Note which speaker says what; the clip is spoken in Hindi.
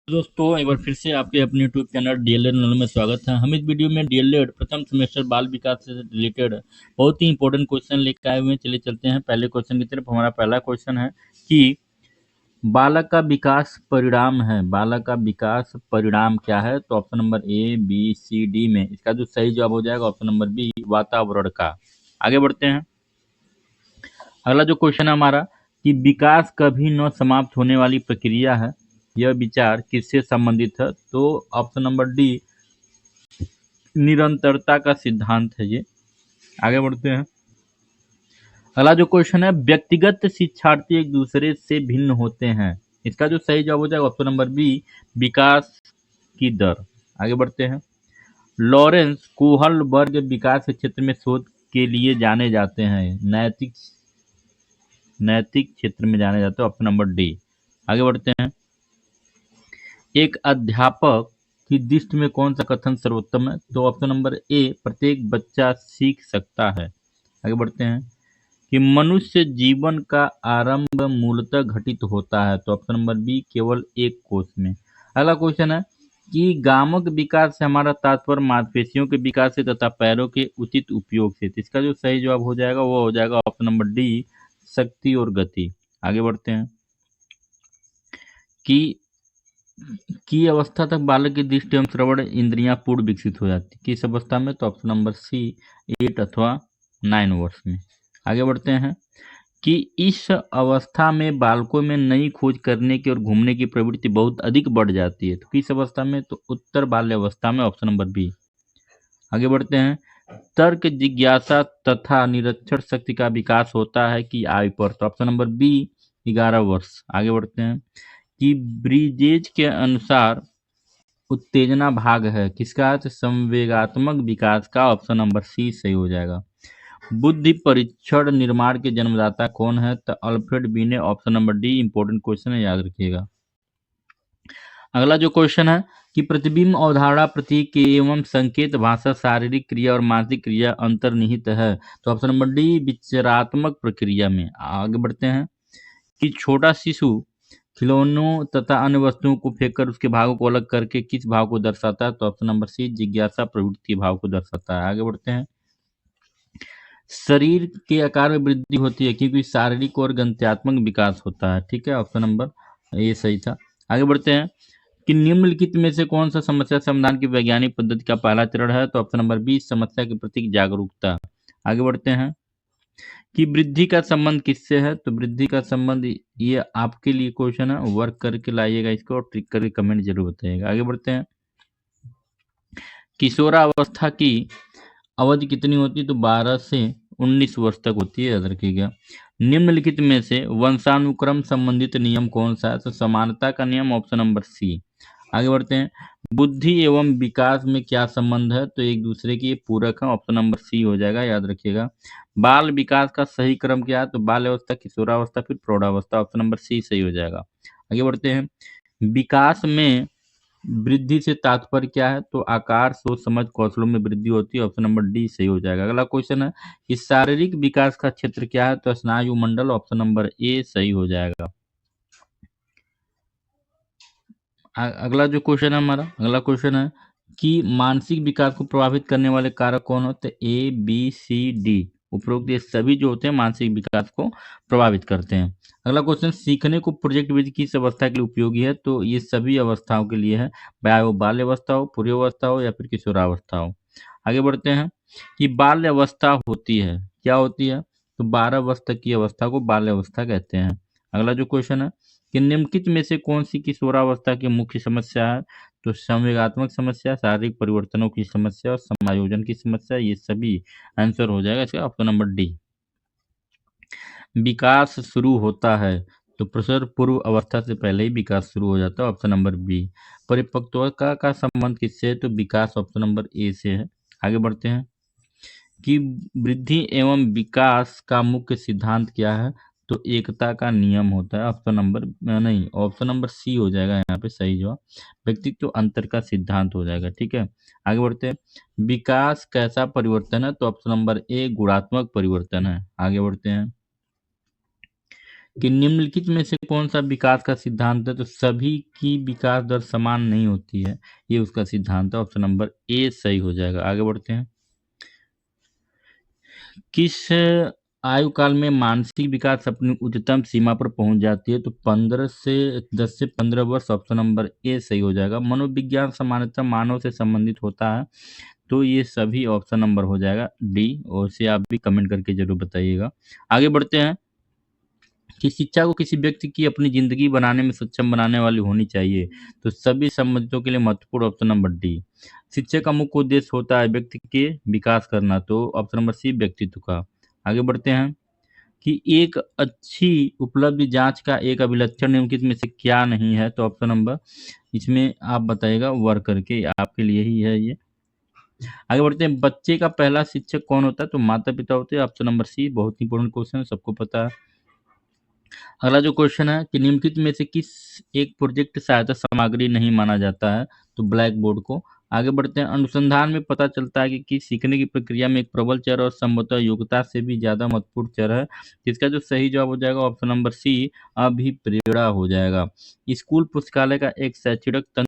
Speaker 1: दोस्तों एक बार फिर से आपके अपने यूट्यूब चैनल डीएलएड नॉलेज में स्वागत है। हम इस वीडियो में डीएलएड प्रथम सेमेस्टर बाल विकास से रिलेटेड बहुत ही इंपॉर्टेंट क्वेश्चन लेकर आए हुए हैं। चलिए चलते हैं पहले क्वेश्चन की तरफ। हमारा पहला क्वेश्चन है कि बालक का विकास परिणाम है। बालक का विकास परिणाम क्या है? तो option number A, B, C, D में इसका जो सही जवाब हो जाएगा ऑप्शन नंबर बी, वातावरण का। आगे बढ़ते हैं। अगला जो क्वेश्चन है हमारा कि विकास कभी न समाप्त होने वाली प्रक्रिया है, यह विचार किससे संबंधित है? तो ऑप्शन नंबर डी, निरंतरता का सिद्धांत है ये। आगे बढ़ते हैं। अगला जो क्वेश्चन है, व्यक्तिगत शिक्षार्थी एक दूसरे से भिन्न होते हैं, इसका जो सही जवाब हो जाएगा ऑप्शन नंबर बी, विकास की दर। आगे बढ़ते हैं। लॉरेंस कोहलबर्ग विकास के क्षेत्र में शोध के लिए जाने जाते हैं, नैतिक नैतिक क्षेत्र में जाने जाते हैं, ऑप्शन नंबर डी। आगे बढ़ते हैं। एक अध्यापक की दृष्टि में कौन सा कथन सर्वोत्तम है? तो ऑप्शन नंबर ए, प्रत्येक बच्चा सीख सकता है। आगे बढ़ते हैं कि मनुष्य जीवन का आरंभ मूलतः घटित होता है, तो ऑप्शन नंबर बी, केवल एक कोष में। अगला क्वेश्चन है कि गामक विकास से हमारा तात्पर्य मांसपेशियों के विकास से तथा पैरों के उचित उपयोग से। तो इसका जो सही जवाब हो जाएगा वो हो जाएगा ऑप्शन नंबर डी, शक्ति और गति। आगे बढ़ते हैं कि अवस्था तक बालक की दृष्टि एवं श्रवण इंद्रियां पूर्ण विकसित हो जाती, किस अवस्था में? तो ऑप्शन नंबर सी, 8 अथवा 9 वर्ष में। आगे बढ़ते हैं कि इस अवस्था में बालकों में नई खोज करने की और घूमने की प्रवृत्ति बहुत अधिक बढ़ जाती है, तो किस अवस्था में? तो उत्तर बाल्य अवस्था में, ऑप्शन नंबर बी। आगे बढ़ते हैं। तर्क, जिज्ञासा तथा निरीक्षण शक्ति का विकास होता है कि आयु पर? तो ऑप्शन नंबर बी, 11 वर्ष। आगे बढ़ते हैं कि ब्रीजेज के अनुसार उत्तेजना भाग है किसका? तो संवेगात्मक विकास का, ऑप्शन नंबर सी सही हो जाएगा। बुद्धि परीक्षण निर्माण के जन्मदाता कौन है? तो अल्फ्रेड बीने, option number D. Important question है, याद रखिएगा। अगला जो क्वेश्चन है कि प्रतिबिंब, अवधारणा, प्रतीक एवं संकेत, भाषा, शारीरिक क्रिया और मानसिक क्रिया अंतर्निहित है, तो ऑप्शन नंबर डी, विचारात्मक प्रक्रिया में। आगे बढ़ते हैं कि छोटा शिशु खिलौनों तथा अन्य वस्तुओं को फेंककर उसके भागों को अलग करके किस भाव को दर्शाता है? तो ऑप्शन नंबर सी, जिज्ञासा प्रवृत्ति भाव को दर्शाता है। आगे बढ़ते हैं। शरीर के आकार में वृद्धि होती है क्योंकि शारीरिक और गंत्यात्मक विकास होता है, ठीक है, ऑप्शन नंबर ये सही था। आगे बढ़ते हैं कि निम्नलिखित में से कौन सा समस्या समाधान की वैज्ञानिक पद्धति का पहला चरण है? तो ऑप्शन नंबर बी, समस्या के प्रति जागरूकता। आगे बढ़ते हैं कि वृद्धि का संबंध किससे है? तो वृद्धि का संबंध, ये आपके लिए क्वेश्चन है, वर्क करके लाइएगा इसको और ट्रिक करके कमेंट जरूर बताइएगा। आगे बढ़ते हैं। किशोरावस्था की अवधि कितनी होती है? तो 12 से 19 वर्ष तक होती है, याद रखिएगा। निम्नलिखित में से वंशानुक्रम संबंधित नियम कौन सा है? तो समानता का नियम, ऑप्शन नंबर सी। आगे बढ़ते हैं। बुद्धि एवं विकास में क्या संबंध है? तो एक दूसरे की पूरक है, ऑप्शन नंबर सी हो जाएगा, याद रखिएगा। बाल विकास का सही क्रम क्या है? तो बाल अवस्था, किशोरावस्था, फिर प्रौढ़ावस्था, ऑप्शन नंबर सी सही हो जाएगा। आगे बढ़ते हैं। विकास में वृद्धि से तात्पर्य क्या है? तो आकार, सोच, समझ, कौशलों में वृद्धि होती है, ऑप्शन नंबर डी सही हो जाएगा। अगला क्वेश्चन है कि शारीरिक विकास का क्षेत्र क्या है? तो स्नायु मंडल, ऑप्शन नंबर ए सही हो जाएगा। अगला जो क्वेश्चन है हमारा, अगला क्वेश्चन है कि मानसिक विकास को प्रभावित करने वाले कारक कौन होते हैं? ए, बी, सी, डी। उपरोक्त ये सभी जो होते हैं मानसिक विकास को प्रभावित करते हैं। अगला क्वेश्चन, सीखने को प्रोजेक्ट विधि किस अवस्था के लिए उपयोगी है? तो ये सभी अवस्थाओं के लिए है, चाहे वो बाल्य अवस्था हो, पूर्व अवस्था हो या फिर किशोरावस्था हो। आगे बढ़ते हैं कि बाल्य अवस्था होती है, क्या होती है? तो 12 वर्ष तक की अवस्था को बाल्य अवस्था कहते हैं। अगला जो क्वेश्चन है कि निम्नलिखित में से कौन सी किशोरावस्था की मुख्य समस्या है? तो संवेगात्मक समस्या, शारीरिक परिवर्तनों की समस्या और समायोजन की समस्या, ये सभी आंसर हो जाएगा इसका, ऑप्शन नंबर डी। विकास शुरू होता है तो प्रसव पूर्व अवस्था से पहले ही विकास शुरू हो जाता है, ऑप्शन नंबर बी। परिपक्वता का संबंध किससे है? तो विकास, ऑप्शन नंबर ए से है। आगे बढ़ते हैं कि वृद्धि एवं विकास का मुख्य सिद्धांत क्या है? तो एकता का नियम होता है, ऑप्शन नंबर नहीं, ऑप्शन नंबर सी हो जाएगा यहाँ पे सही जवाब। व्यक्तित्व अंतर का सिद्धांत हो जाएगा, ठीक है। आगे बढ़ते हैं। विकास कैसा परिवर्तन है? तो ऑप्शन नंबर ए, गुणात्मक परिवर्तन है। आगे बढ़ते हैं कि निम्नलिखित में से कौन सा विकास का सिद्धांत है? तो सभी की विकास दर समान नहीं होती है, ये उसका सिद्धांत है। ऑप्शन नंबर ए सही हो जाएगा। आगे बढ़ते हैं। किस आयु काल में मानसिक विकास अपनी उच्चतम सीमा पर पहुंच जाती है? तो 10 से 15 वर्ष। ऑप्शन नंबर ए सही हो जाएगा। मनोविज्ञान सामान्यतः मानव से संबंधित होता है, तो ये सभी ऑप्शन नंबर हो जाएगा डी। और इसे आप भी कमेंट करके जरूर बताइएगा। आगे बढ़ते हैं कि शिक्षा को किसी व्यक्ति की अपनी जिंदगी बनाने में सक्षम बनाने वाली होनी चाहिए। तो सभी संबंधितों के लिए महत्वपूर्ण ऑप्शन नंबर डी। शिक्षा का मुख्य उद्देश्य होता है व्यक्ति के विकास करना। तो ऑप्शन नंबर सी व्यक्तित्व का। आगे बढ़ते हैं कि एक अच्छी उपलब्धि जांच का एक अभिलक्षण निम्नलिखित में से क्या नहीं है? तो ऑप्शन नंबर इसमें आप बताइएगा वर्क करके, आपके लिए ही है ये। आगे बढ़ते हैं। बच्चे का पहला शिक्षक कौन होता है? तो माता पिता होते हैं। ऑप्शन नंबर सी बहुत इंपॉर्टेंट क्वेश्चन है, सबको पता है। अगला जो क्वेश्चन है कि निम्नलिखित में से किस एक प्रोजेक्ट सहायता सामग्री नहीं माना जाता है? तो ब्लैक बोर्ड को। आगे बढ़ते हैं। अनुसंधान में पता चलता है कि सीखने की प्रक्रिया में एक प्रबल चर और संभवतः योग्यता से भी ज्यादा महत्वपूर्ण चर है। इसका जो सही जवाब हो जाएगा ऑप्शन नंबर सी अभिप्रेरणा हो जाएगा। स्कूल पुस्तकालय का एक शैक्षणिक तंत्र